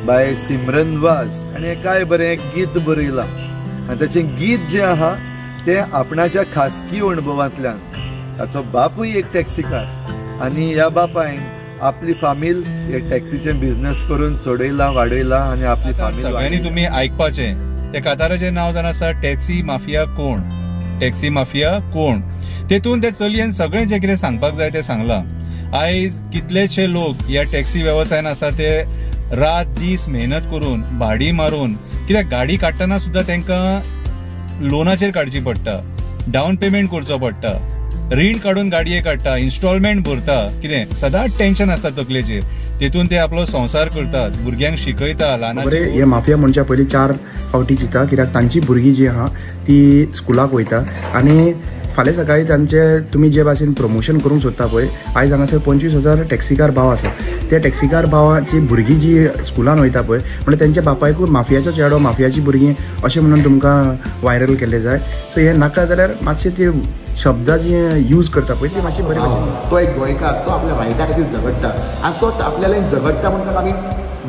Bye Simran वाज आणि काय बरें गीत बरयलां आनी ताचें गीत जें आहा तें आपणाच्या खासगी अणभवांतल्यान. ताचो बापूय एक टॅक्सीकार आनी ह्या बापायन आपली फामील हे टॅक्सीचें बिझनेस करून चडयलां वाडयलां आनी आपली फामील. सगळ्यांनी तुमी आयकपाचें ते काताराचें नांव जावन आसा टॅक्सी माफिया कोण. टॅक्सी माफिया कोण तेतून ते चलयेन सगळें जें कितें सांगपाक जाय तें सांगलां. आयज कितलेशे लोक ह्या टॅक्सी वेवसायान आसा ते रात दीस मेहनत करून भाडी मारून कित्याक गाडी काडटना सुद्दां तांकां लोनाचेर काडची पडटा, डावन पेमेंट करचो पडटा, रीण काडून गाडये काडटा, इन्स्टॉलमेंट भरता, कितें सदांच टेन्शन आसता तकलेचेर. तेतून ते आपलो संसार करतात, भुरग्यांक शिकयता. ल्हानाचे हे माफिया म्हणच्या पयलीं 4 फावटी चिता कित्याक तांची भुरगीं जी आहा ती स्कुलाक वयता आनी फाल्यां सकाळी तांचे तुमी जे भाशेन प्रमोशन करूंक सोदता पळय. आयज हांगासर 25,000 टॅक्सीकार भाव आसा. त्या टॅक्सीकार भावाची भुरगीं जी स्कुलान वयता पळय म्हणजे तेंच्या बापायकूय माफियाचो चेडो, माफियाची भुरगीं अशें म्हणून तुमकां व्हायरल केल्ले जाय. सो हे नाका जाल्यार मातशे ती शब्दां जी यूज करता पळय ती मातशी बरी भाशेन. तो एक गोंयकार तो आपल्या रायटा खातीर झगडटा आनी तो आपल्याला झगडटा म्हणून ताका आमी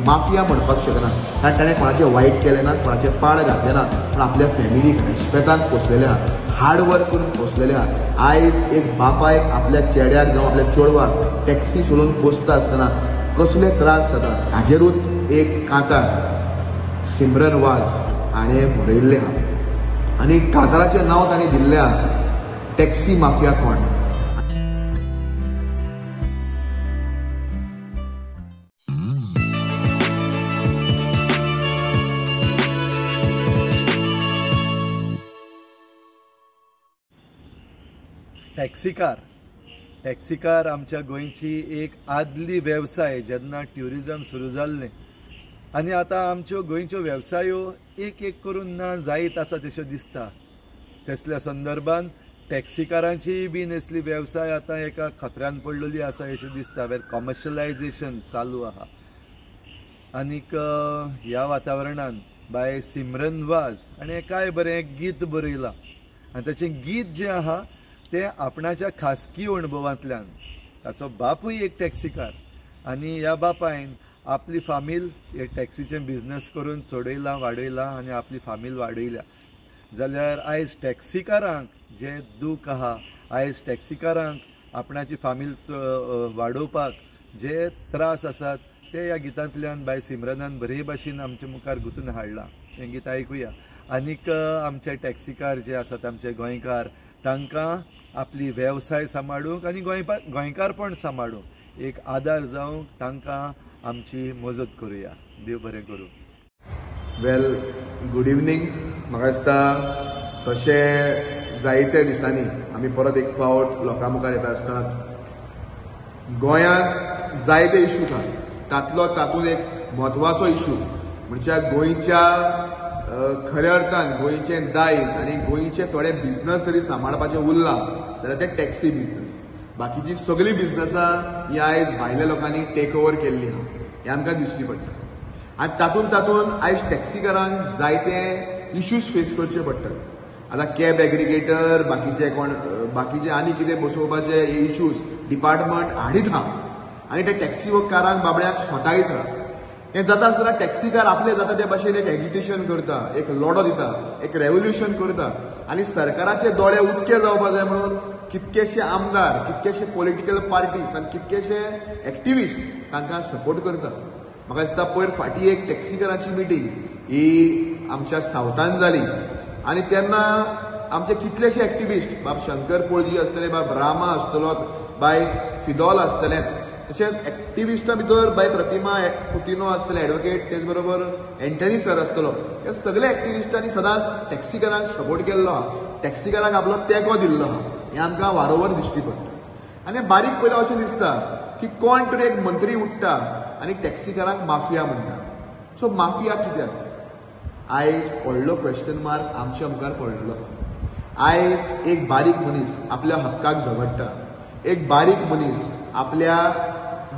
माफिया म्हणपाक शकना. कारण ताणें कोणाचें वायट केलें ना, कोणाचें पाड घातलें ना, पूण आपल्या फॅमिलीक रेस्पेक्टान पोसलेले आहा, हार्ड वर्क करून पोसलेले आहा. आयज एक बापायक आपल्या चेड्याक जावं आपल्या चेडवाक टॅक्सी चलोवन पोसता आसतना कसले त्रास जाता हाजेरूच एक कांतार सिमरन वाज हाणें बरयल्लें आहा आनी कांताराचें नांव ताणें दिल्लें आहा टॅक्सी माफिया कोण. टॅक्सीकार आमच्या गोंयची एक आदली वेवसाय जेन्ना ट्युरिजम सुरू जाल्लें आनी आतां आमच्यो गोंयच्यो वेवसायो एक एक करून ना जायत आसा तश्यो दिसता. तसल्या संदर्भान टॅक्सीकारांची बीन असली वेवसाय आतां एका खतऱ्यान पडलेली आसा अशें दिसता. वेर कमर्शलायजेशन चालू आहा. आनीक ह्या वातावरणान बाय सिमरन वाज आनी काय बरें गीत बरयलां आनी ताचें गीत जें आहा तें आपणाच्या खासगी अणभवांतल्यान. ताचो बापूय एक टॅक्सीकार आनी ह्या बापायन आपली फामील हे टॅक्सीचें बिझनेस करून चडयलां वाडयलां आनी आपली फामील वाडयल्या. जाल्यार आयज टॅक्सीकारांक जें दूख आहा, आयज टॅक्सीकारांक आपणाची फामील वाडोवपाक जे त्रास आसात ते ह्या गितांतल्यान बाय सिमरनान बरे भाशेन आमचे मुखार गुंतून हाडलां. हें गीत आयकुया. आनीक आमचे टॅक्सीकार जे आसात आमचे गोंयकार तांकां आपली वेवसाय सांबाळूंक आनी गोंयकारपण सांबाळूंक एक आदार जावंक तांकां आमची मजत करुया. देव बरें करूं. वेल गूड इवनिंग. म्हाका दिसता तशें जायते दिसांनी आमी परत एक फावट लोकां मुखार येता आसतना गोंयांत जायते इशू आसात. तातूंत एक म्हत्वाचो इशू म्हणजे गोंयच्या खऱ्या अर्थान गोंयचें दायज आनी गोंयचे थोडे बिझनस जरी सांबाळपाचें उरलां जाल्यार ते टॅक्सी बिझनस. बाकीची सगळीं बिझनसां ही आयज भायल्या लोकांनी टेक ओवर केल्ली आहा हें आमकां दिश्टी पडटा. आनी तातूंत आयज टॅक्सीकारांक जायते इश्यूज फेस करचे पडटात. आतां कॅब एग्रिगेटर बाकीचे आनी कितें बसोवपाचे इश्यूज डिपार्टमेंट हाडीत आहा आनी ते टॅक्सीकारांक बाबड्यांक सोंटायता. हें जाता आसतना टॅक्सीकार आपले जाता ते भाशेन एक एजिटेशन करता, एक लढो दिता, एक रेव्होल्युशन करता आनी सरकाराचे दोळे उक्ते जावपा जाय म्हणून कितकेशे आमदार, कितकेशे पॉलिटिकल पार्टीज आनी कितकेशे एक्टिविस्ट तांकां सपोर्ट करता. म्हाका दिसता पयर फाटीं एक टॅक्सीकारांची मिटींग ही आमच्या सावथान जाली आनी तेन्ना आमचे कितलेशे एक्टिविस्ट बाब शंकर पोळजी आसतले, बाब रामा आसतलो, बाय फिदॉल आसतले, तशेंच एक्टिविस्टां भितर बाय प्रतिमा कुटिनो आसतले एडवोकेट, तेच बरोबर एंटनी सर आसतलो. ह्या सगळ्या एक्टिविस्टांनी सदांच टॅक्सीकारांक सपोर्ट केल्लो आहा, टॅक्सीकारांक आपलो तेंको दिल्लो आहा. हें आमकां वारंवार दिश्टी पडटा. आनी बारीक पयलें अशें दिसता की कोण तरी एक मंत्री उठ्ठा आनी टॅक्सीकारांक माफिया म्हणटा. सो माफिया कित्याक? आयज व्हडलो क्वेश्चन मार्क आमच्या मुखार पडलो. आयज एक बारीक मनीस आपल्या हक्काक झगडटा, एक बारीक मनीस आपल्या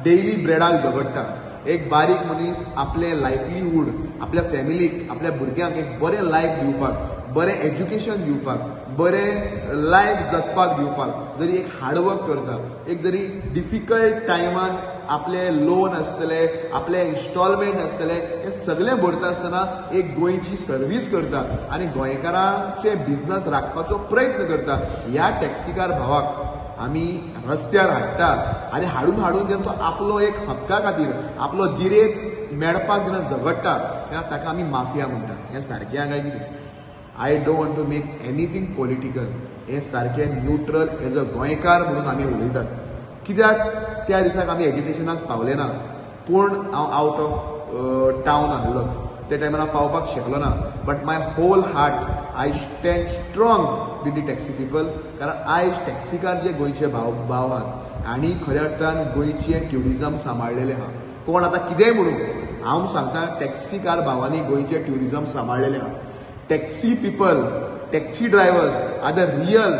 डेली ब्रेडाक झगडटा, एक बारीक मनीस आपले लायवलीहूड आपल्या फॅमिलीक, आपल्या भुरग्यांक एक बरें लायफ दिवपाक, बरें एज्युकेशन दिवपाक, बरें लायफ जगपाक दिवपाक जरी एक हार्डवर्क करता, एक जरी डिफिकल्ट टायमान आपले लोन आसतले, आपले इन्स्टॉलमेंट आसतले, हे सगळे भरता आसतना एक गोंयची सर्व्हिस करता आनी गोंयकारांचे बिझनस राखपाचो प्रयत्न करता. ह्या टॅक्सीकार भावाक आमी रस्त्यार हाडटा आनी हाडून जेन्ना तो आपलो एक हक्का खातीर आपलो दिरेक मेळपाक जेन्ना झगडटा तेन्ना ताका आमी माफिया म्हणटा. हें सारकें काय कितें? I don't want to make anything political. हें सारकें न्यूट्रल एज अ गोंयकार म्हणून आमी उलयतात. कित्याक त्या दिसाक आमी एज्युकेशनाक पावले ना, पूण हांव आवट ऑफ टावन आसलो, त्या टायमार हांव पावपाक शकलो ना. But my whole heart I stand strong with the taxi people. कारण आयज टॅक्सीकार जे गोंयचे भाव आहात आनी खऱ्या अर्थान गोंयचें ट्युरिजम सांबाळलेलें आहा. कोण आतां कितेंय म्हणून हांव सांगता, टॅक्सीकार भावांनी गोंयचें ट्युरिजम सांबाळलेलें आहा. Taxi people, taxi drivers are the real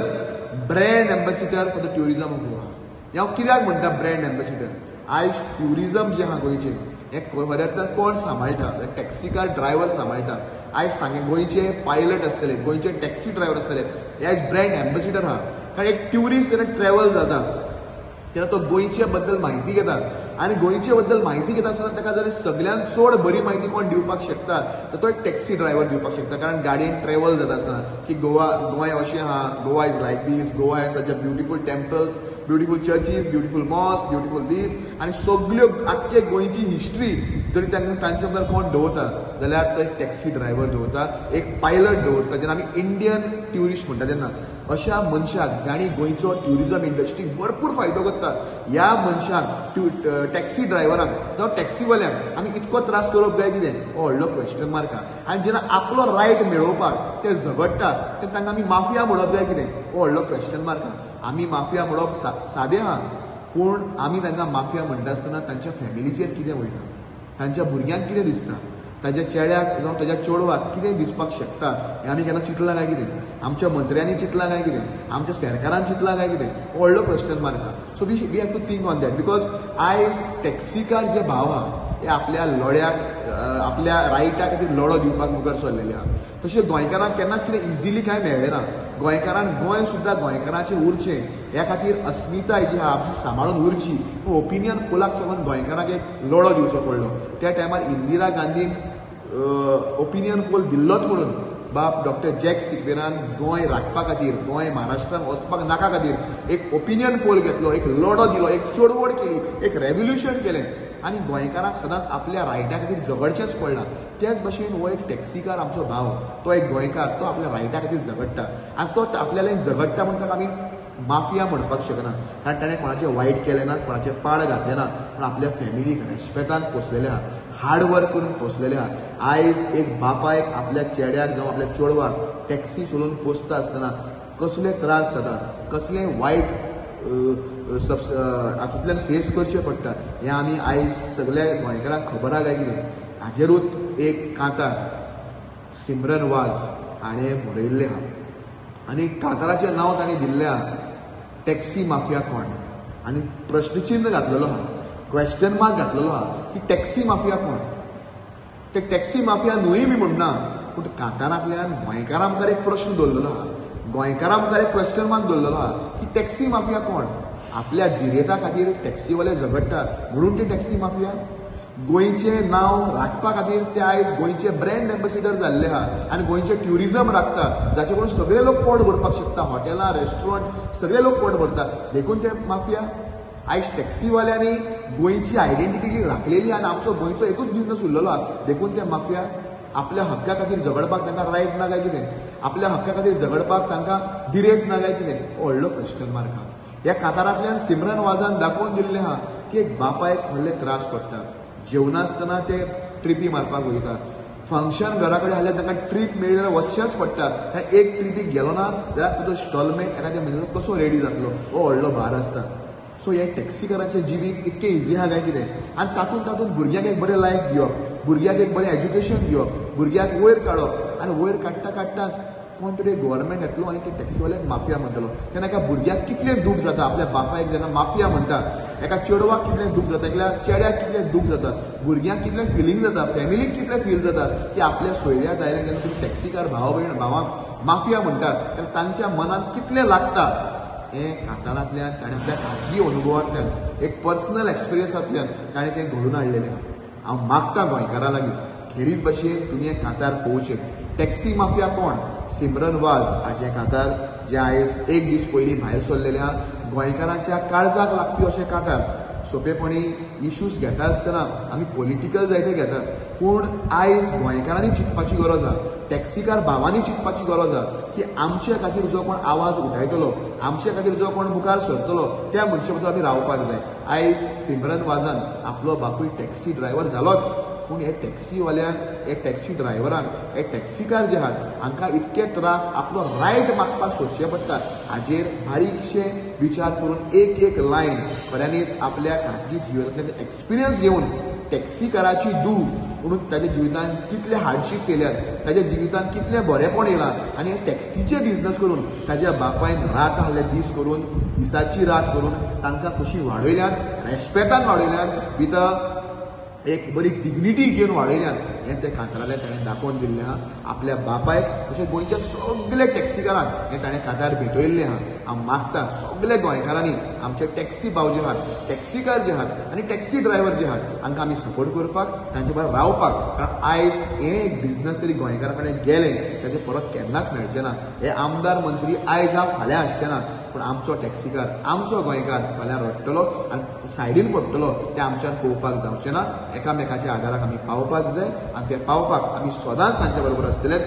brand ambassador for the tourism of Goa. हांव कित्याक म्हणटा ब्रँड एम्बेसिडर? आयज ट्युरिजम जें आहा गोंयचें हें खऱ्या अर्थान कोण सांबाळटा? टॅक्सीकार ड्रायव्हर सांबाळटा. आयज सांगे गोंयचे पायलट आसतले, गोंयचे टॅक्सी ड्रायव्हर आसतले, हे आयज ब्रँड एम्बेसिडर आहा. कारण एक ट्युरिस्ट जेन्ना ट्रॅव्हल जाता तेन्ना तो गोंयचे बद्दल म्हायती घेता आनी गोंयचे बद्दल म्हायती घेता आसतना ताका जर सगळ्यांत चड बरी म्हायती कोण दिवपाक शकता तर तो एक टॅक्सी ड्रायव्हर दिवपाक शकता. कारण गाडयेन ट्रॅव्हल जाता आसतना की गोंय अशें आहा, Goa is like this, Goa has such a beautiful temples, beautiful churches, beautiful mosque, beautiful this, आनी सगळ्यो आख्खे गोंयची हिस्ट्री जरी तांचे भितर कोण दवरता जाल्यार तो एक टॅक्सी ड्रायव्हर दवरता, एक पायलट दवरता. जेन्ना आमी इंडियन ट्युरिस्ट म्हणटा तेन्ना अशा मनशाक जाणी गोंयचो ट्युरिजम इंडस्ट्रीक भरपूर फायदो करता, ह्या मनशाक टॅक्सी ड्रायव्हराक जावं टॅक्सीवाल्यांक आमी इतको त्रास करप जाय कितें? हो व्हडलो क्वेश्चन मार्क आहा. आनी जेन्ना आपलो रायट मेळोवपाक ते झगडटा तेन्ना तांकां आमी माफिया म्हणप जाय कितें? हो व्हडलो क्वेश्चन मार्क आहा. आमी माफिया म्हणप सादें आहा, पूण आमी तांकां माफिया म्हणटा आसतना तांच्या फॅमिलीचेर कितें वयता, तांच्या भुरग्यांक कितें दिसता, ताच्या चेड्याक जावं ताच्या चेडवाक कितें दिसपाक शकता हें आमी केन्ना चिंतलां काय कितें? आमच्या मंत्र्यांनी चिंतलां काय कितें? आमच्या सरकारान चिंतलां काय कितें? व्हडलो क्वेश्चन मार्क आहा. So we have to think on that. Because आयज टॅक्सीकार जे भाव आहा ते आपल्या लोड्याक आपल्या रायटा खातीर लढो दिवपाक मुखार सरलेले आहा. तशें गोंयकारांक केन्नाच कितें इजिली कांय मेळ्ळें ना. गोंयकारांक गोंय सुद्दां गोंयकारांचें उरचें ह्या खातीर अस्मिताय जी आहा आमची सांबाळून उरची, ओपिनियन पोलाक सागून गोंयकारांक एक लढो दिवचो पडलो. त्या टायमार इंदिरा गांधीन ओपिनियन पोल दिल्लोच म्हणून बाब डॉक्टर जॅक सिक्वेरान गोंय राखपा खातीर, गोंय महाराष्ट्रान वचपाक नाका खातीर एक ओपिनियन पोल घेतलो, एक लढो दिलो, एक चळवळ केली, एक रेव्होल्युशन केलें आनी गोंयकारांक सदांच आपल्या रायटा खातीर झगडचेंच पडलां. त्याच भशेन हो एक टॅक्सीकार आमचो भाव, तो एक गोंयकार, तो आपल्या रायटा खातीर झगडटा आनी तो आपल्याला झगडटा म्हणून ताका आमी माफिया म्हणपाक शकना. कारण ताणें कोणाचें वायट केलें ना, कोणाचें पाड घातलें ना, पूण आपल्या फॅमिलीक रेस्पेक्टान पोसलेलें आहा, हार्ड वर्क करून पोसलेलें आहा. आयज एक बापायक आपल्या चेड्याक जावं आपल्या चेडवाक टॅक्सी चलोवन पोसता आसतना कसले त्रास जाता, कसले वायट हातूंतल्यान फेस करचें पडटा हें आमी आयज सगळ्या गोंयकारांक खबर आहा काय कितें? हाजेरूच एक कांतार सिमरन वाज हाणें बरयल्लें आहा आनी कांताराचें नांव ताणें दिल्लें आहा टॅक्सी माफिया कोण, आनी प्रश्नचिन्ह घातलेलो आहा, क्वेश्चन मार्क घातलेलो आहा की टॅक्सी माफिया कोण. ते टॅक्सी माफिया न्हूय बी म्हणना, पूण कांतारांतल्यान गोंयकारां मुखार एक प्रश्न दवरलेलो आहा, गोंयकारां मुखार एक क्वेश्चन मार्क दवरलेलो आहा की टॅक्सी माफिया कोण. आपल्या दिरेता खातीर टॅक्सीवाले झगडटा म्हणून ते टॅक्सी माफिया. गोंयचें नांव राखपा खातीर ते आयज गोंयचे ब्रँड एम्बेसिडर जाल्ले आहा आनी गोंयचें ट्युरिजम राखता, जाचे करून सगळे लोक पोट भरपाक शकता, हॉटेलां रेस्टॉरंट सगळे लोक पोट भरता, देखून ते माफिया. आयज टॅक्सीवाल्यांनी गोंयची आयडेंटिटी जी राखलेली आनी आमचो गोंयचो एकूच बिझनस उरलेलो आहा, देखून ते माफिया. आपल्या हक्का खातीर झगडपाक तांकां रायट ना काय कितें? आपल्या हक्का खातीर झगडपाक तांकां दिरेक ना काय कितें? व्हडलो क्वेश्चन मार्क आहा. ह्या कांतारांतल्यान सिमरन वाजान दाखोवन दिल्लें आहा की एक बापायक व्हडले त्रास पडटा, जेवनासतना ते ट्रिपी मारपाक वयता, फंक्शन घरा कडेन आसल्यार तांकां ट्रीप मेळ्ळी जाल्यार वचचेंच पडटा. एक ट्रिपीक गेलो ना जाल्यार तुजो इन्स्टॉलमेंट एखाद्या म्हयन्याचो कसो रेडी जातलो, हो व्हडलो भार आसता. सो हे टॅक्सीकारांचें जिवीक इतकें इजी आहा काय कितें? आनी तातूंत भुरग्यांक एक बरें लायफ दिवप, भुरग्याक एक बरें एज्युकेशन दिवप, भुरग्याक वयर काडप आनी वयर काडटाच कोण तरी गव्हर्मेंट येतलो आनी ते टॅक्सीवाल्याक माफिया म्हणटलो. तेन्ना एका भुरग्याक कितलें दूख जाता, आपल्या बापायक जेन्ना माफिया म्हणटा, एका चेडवाक कितलें दूख जाता, एका चेड्याक कितलें दूख जाता, भुरग्यांक कितलें फिलींग जाता, फॅमिलीक कितलें फील जाता की आपल्या सोयऱ्या दायऱ्यान जेन्ना तुमी टॅक्सीकार भावाक माफिया म्हणटात तेन्ना तांच्या मनात कितलें लागता हे कातारांतल्यान ताणें आपल्या खाजगी अनुभवांतल्यान एक पर्सनल एक्सपिरियन्सांतल्यान ताणें तें घडून हाडलेलें आहा. हांव मागता गोंयकारां लागीं खेरीत भशेन तुमी हे कातार पळोवचें. टॅक्सी माफिया कोण? सिमरन वाज हाचे कातार जे आयज एक दीस पयलीं भायर सरलेले आहा. गोंयकारांच्या काळजाक लागपी अशें कातार. सोंपेपणी इश्यूज घेता आसतना आमी पॉलिटिकल जायते घेतात, पूण आयज गोंयकारांनी चिंतपाची गरज आहा, टॅक्सीकार भावांनी चिंतपाची गरज आहा की आमचे खातीर जो कोण आवाज उठयतलो, आमचे खातीर जो कोण मुखार सरतलो त्या मनशा बद्दल आमी रावपाक जाय. आयज सिमरन वाजान आपलो बापूय टॅक्सी ड्रायव्हर जालोच, पूण हे टॅक्सीवाल्यांक, हे टॅक्सी ड्रायव्हरांक, हे टॅक्सीकार जे आहात हांकां इतके त्रास आपलो रायट मागपाक सोदचे पडटात. हाजेर बारीकशे विचार करून एक एक लायन खऱ्यांनीच आपल्या खाजगी जिवितांतल्यान एक्सपिरियन्स घेवन टॅक्सीकाराची दूर म्हणून ताच्या जिवितांत कितले हार्डशिप्स येयल्यात, ताच्या जिवितांत कितलें बरेंपण येयलां आनी टॅक्सीचे बिजनस करून ताच्या बापायन रात आहले दीस करून, दिसाची रात करून तांकां कशी वाडयल्यात, रेस्पेक्टान वाडयल्यात, विथ एक बरी डिग्निटी घेवन वाडयल्यात हें ते कातारांतल्यान ताणें दाखोवन दिल्लें आहा. आपल्या बापायक तशेंच गोंयच्या सगळ्या टॅक्सीकारांक हें ताणें कातार भेटयल्लें आहा. हांव मागता सगळे गोंयकारांनी आमचे टॅक्सी भाव जे आहात, टॅक्सीकार जे आहात आनी टॅक्सी ड्रायव्हर जे आहात हांकां आमी सपोर्ट करपाक, तांचे बरोबर रावपाक. कारण आयज हें एक बिजनस तरी गोंयकारा कडेन गेलें ताचें परत केन्नाच मेळचें ना. हे आमदार मंत्री आयज फाल्यां आसचे ना, पूण आमचो टॅक्सीकार, आमचो गोंयकार फाल्यां रडटलो आनी सायडीन पडटलो तें आमच्यान पळोवपाक जावचें ना. एकामेकाच्या आदाराक आमी पावपाक जाय आनी तें पावपाक आमी सदांच तांचे बरोबर आसतले.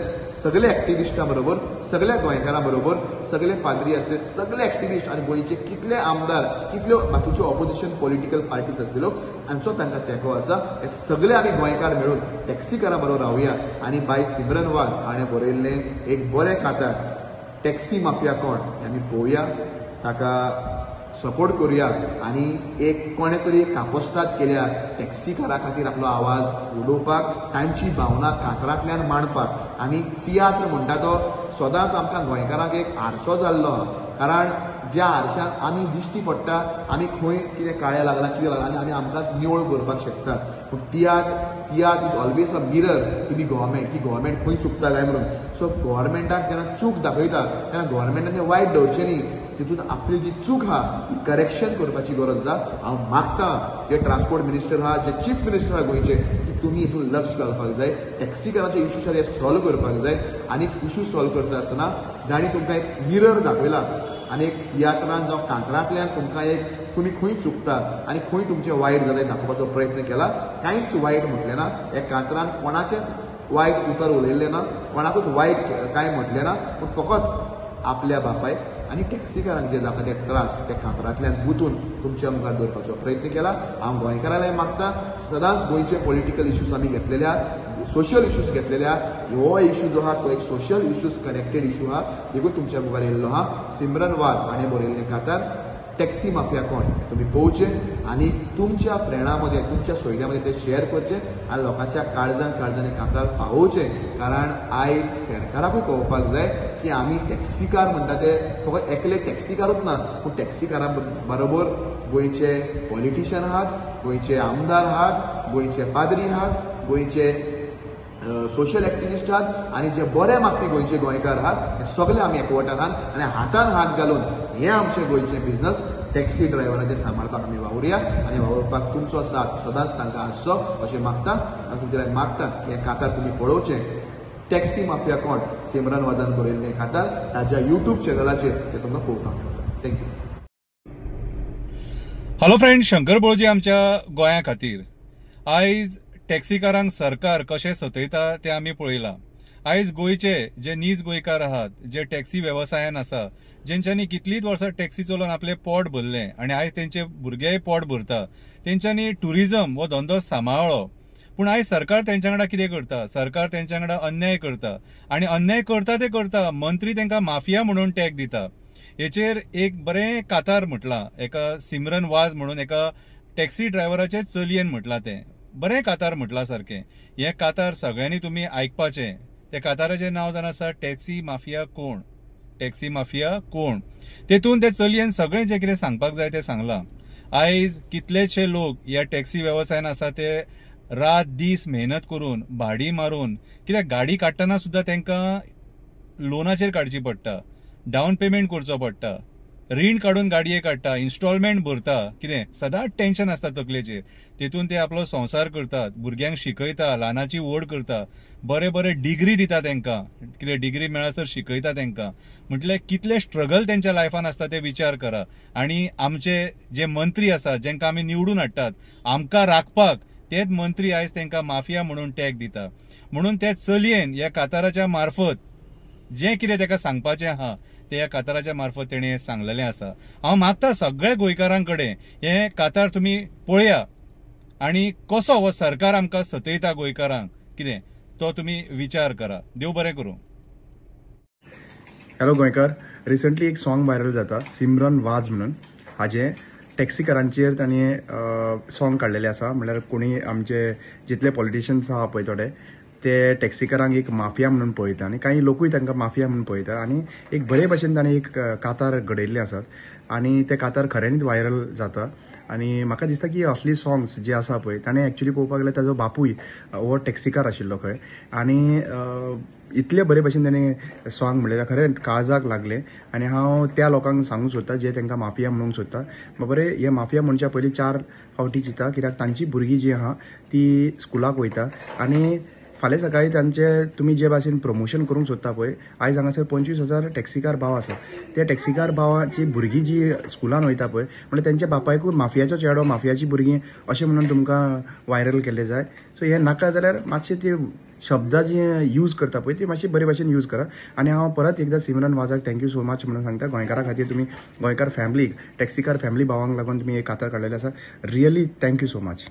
सगळे एक्टिविस्टां बरोबर, सगळ्या गोंयकारां बरोबर, सगळे पाद्री आसले, सगळे एक्टिविस्ट आनी गोंयचे कितले आमदार, कितल्यो बाकीच्यो ऑपोजिशन पॉलिटिकल पार्टीज आसलेल्यो हांचो तांकां तेंको आसा. हे सगळे आमी गोंयकार मेळून टॅक्सीकारां बरोबर रावया. आनी बाय सिमरन वाज हाणें बरयल्लें एक बरें कातार, टॅक्सी माफिया कोण हें आमी पळोवया, ताका सपोर्ट करुया आनी एक कोणे तरी कापोस्ताद केल्या टॅक्सीकारा खातीर आपलो आवाज उडोवपाक, तांची भावना कातरांतल्यान मांडपाक. आनी तियात्र म्हणटा तो सदांच आमकां गोंयकारांक एक हारसो जाल्लो आहा. कारण ज्या हारशान आमी दिश्टी पडटा, आमी खंय कितें काळें लागलां, कितें लागलां आनी आमी आमकांच निवळ करपाक शकतात. पूण tiatr is always a mirror to the government, की गव्हर्मेंट खंय चुकता काय म्हणून. सो गव्हर्मेंटाक जेन्ना चूक दाखयता तेन्ना गव्हर्मेंटान तें वायट धरचें न्ही, तितून आपली जी चूक आहा ती करेक्शन करपाची गरज आसा. हांव मागता जे ट्रान्सपोर्ट मिनिस्टर आहा, जे चीफ मिनिस्टर आहा गोंयचे, की तुमी हितून लक्ष घालपाक जाय, टॅक्सीकारांचे इश्यूज आहा ते सॉल्व करपाक जाय. आनी इश्यू सॉल्व करता आसतना जाणी तुमकां एक मिरर दाखयला आनी एक तियात्रान जावं कांतरांतल्यान तुमकां एक तुमी खंय चुकता आनी खंय तुमचें वायट जालें दाखोवपाचो प्रयत्न केला. कांयच वायट म्हटलें ना. हे कांतरान कोणाचेंच वायट उतर उलयल्लें ना, कोणाकूच वायट कांय म्हटलें ना, पूण फकत आपल्या बापायक आनी टॅक्सीकारांक जे जाता ते त्रास ते कातरांतल्यान गुंतून तुमच्या मुखार दवरपाचो प्रयत्न केला. हांव गोंयकारांक मागता सदांच गोंयचे पॉलिटिकल इश्यूज आमी घेतलेले आहात, सोशियल इश्यूज घेतलेले आहात. हो इश्यू जो आहा तो एक सोशियल इश्यूज कनेक्टेड इश्यू आहा, देखून तुमच्या मुखार येयल्लो आहा. सिमरन वाज हाणें बरयल्लें कातार टॅक्सी माफिया कोण तुमी पळोवचें आनी तुमच्या फ्रेंडा मदें, तुमच्या सोयऱ्यां मदें ते शेअर करचें आनी लोकांच्या काळजांनी कातार पावोवचें. कारण आयज सरकाराकूय कळोवपाक जाय की आमी टॅक्सीकार म्हणटा ते फकत एकले टॅक्सीकारूच ना, पूण टॅक्सीकारां बरोबर गोंयचे पॉलिटिशियन आहात, गोंयचे आमदार आहात, गोंयचे पाद्री आहात, गोंयचे सोशियल एक्टिविस्ट आहात आनी जे बरे मागपी गोंयचे गोंयकार आहात, हे सगळे आमी एकवटान आहात आनी हातान हात घालून हें आमचें गोंयचें बिजनस टॅक्सी ड्रायव्हरांचें सांबाळपाक आमी वावुरया आनी वावुरपाक तुमचो साथ सदांच तांकां आसचो अशें मागता. आनी तुमचे मागता हें कातार तुमी पळोवचें. टॅक्सी माफिया कोण सिमरन वाजान बरयल्लें कातार ताच्या युट्यूब चॅनलाचेर ते तुमकां पळोवपाक मेळटा. थँक्यू. हॅलो फ्रेंड, शंकर बळोजी आमच्या गोंया खातीर आयज टॅक्सीकारांक सरकार कशें सतयता तें आमी पळयलां. आयज गोंयचे जे नीज गोंयकार आहात, जे टॅक्सी वेवसायान आसा, जेंच्यांनी कितलींच वर्सां टॅक्सी चलोवन आपलें पोट भरलें आनी आयज तेंचे भुरगेय पोट भरता, तेंच्यांनी टुरिजम हो धंदो सांबाळ्ळो. पूण आयज सरकार तेंच्या वांगडा कितें करता? सरकार तेंच्या वांगडा अन्याय करता आनी अन्याय करता ते करता. मंत्री तेंकां माफिया म्हणून टॅग दिता. हेचेर एक बरें कातार म्हटलां, एका सिमरन वाज म्हणून एका टॅक्सी ड्रायव्हराचे चलयेन म्हटलां. तें बरें कातार म्हटलां सारकें. हें कातार सगळ्यांनी तुमी आयकपाचें. त्या काताराचें नांव जावन आसा टॅक्सी माफिया कोण. टॅक्सी माफिया कोण तेतून ते चलयेन सगळें जें कितें सांगपाक जाय तें सांगलां. आयज कितलेशे लोक ह्या टॅक्सी वेवसायान आसा ते रात दीस मेहनत करून, भाडी मारून, कित्याक गाडी काडटना सुद्दां तांकां लोनाचेर काडची पडटा, डावन पेमेंट करचो पडटा, रीण काढून गाडये काडटा, इन्स्टॉलमेंट भरता, कितें सदांच टेन्शन आसता तकलेचेर, तेतून ते आपलो संवसार करतात, भुरग्यांक शिकयता, ल्हानाची व्हड करता, बरे बरे डिग्री दिता तांकां, कितें डिग्री मेळसर शिकयता तांकां. म्हटल्यार कितले स्ट्रगल तेंच्या लायफान आसता ते विचार करा. आनी आमचे जे मंत्री आसात, जेंकां आमी निवडून हाडटात, आमकां राखपाक तेच मंत्री आयज तांकां माफिया म्हणून टॅग दिता. म्हणून ते चलयेन ह्या काताराच्या मार्फत जे कितें ताका सांगपाचें आहा ते ह्या काताराच्या मार्फत तेणें सांगलेलें आसा. हांव मागता सगळ्या गोंयकारां कडेन हे कातार तुमी पळया आनी कसो हो सरकार आमकां सतयता गोंयकारांक कितें तो तुमी विचार करा. देव बरें करूं. हॅलो गोंयकार, रिसंटली एक सॉंग व्हायरल जाता सिमरन वाज म्हणून. हाजें टॅक्सीकारांचेर तांणी सॉंग काडलेलें आसा. म्हणल्यार कोणी आमचे जितले पॉलिटिशियन्स आहा पळय थोडे ते टॅक्सीकारांक एक माफिया म्हणून पळयता आनी काही लोकूय तांकां माफिया म्हणून पळयता. आनी एक बरे भशेन तांणी एक कातार घडयल्ले आसात आनी ते कातार खऱ्यांनीच व्हायरल जाता. आनी म्हाका दिसता की असली सॉंग्स जे आसा पळय ताणें एक्चुअली पळोवपाक गेल्यार ताजो बापूय हो टॅक्सीकार आशिल्लो खंय आनी इतले बरे भशेन ताणें सॉंग म्हणलें खरें काळजाक लागलें. आनी हांव त्या लोकांक सांगूंक सोदतां जे तांकां माफिया म्हणूंक सोदता, बरें हे माफिया म्हणच्या पयलीं 4 फावटी चिंता, कित्याक तांची भुरगीं जीं आहा ती स्कुलाक वयता आनी फाल्यां सकाळी तांचे तुमी जे भाशेन प्रमोशन करूंक सोदता पळय, आयज हांगासर 25,000 टॅक्सीकार भाव आसा. त्या टॅक्सीकार भावाची भुरगीं जी स्कुलान वयता पळय म्हणजे तेंच्या बापायकूय माफियाचो चेडो, माफियाची भुरगीं अशें म्हणून तुमकां व्हायरल केल्ले जाय. सो हें नाका जाल्यार मातशें ती शब्दां जी यूज करता पळय ती मातशी बरे भशेन यूज करा. आनी हांव परत एकदां सिमरन वाजाक थँक्यू सो मच म्हणून सांगता. गोंयकारा खातीर तुमी गोंयकार फॅमिलीक, टॅक्सीकार फॅमिली भावांक लागून तुमी एक कातार काडलेलें आसा. Really thank you so much.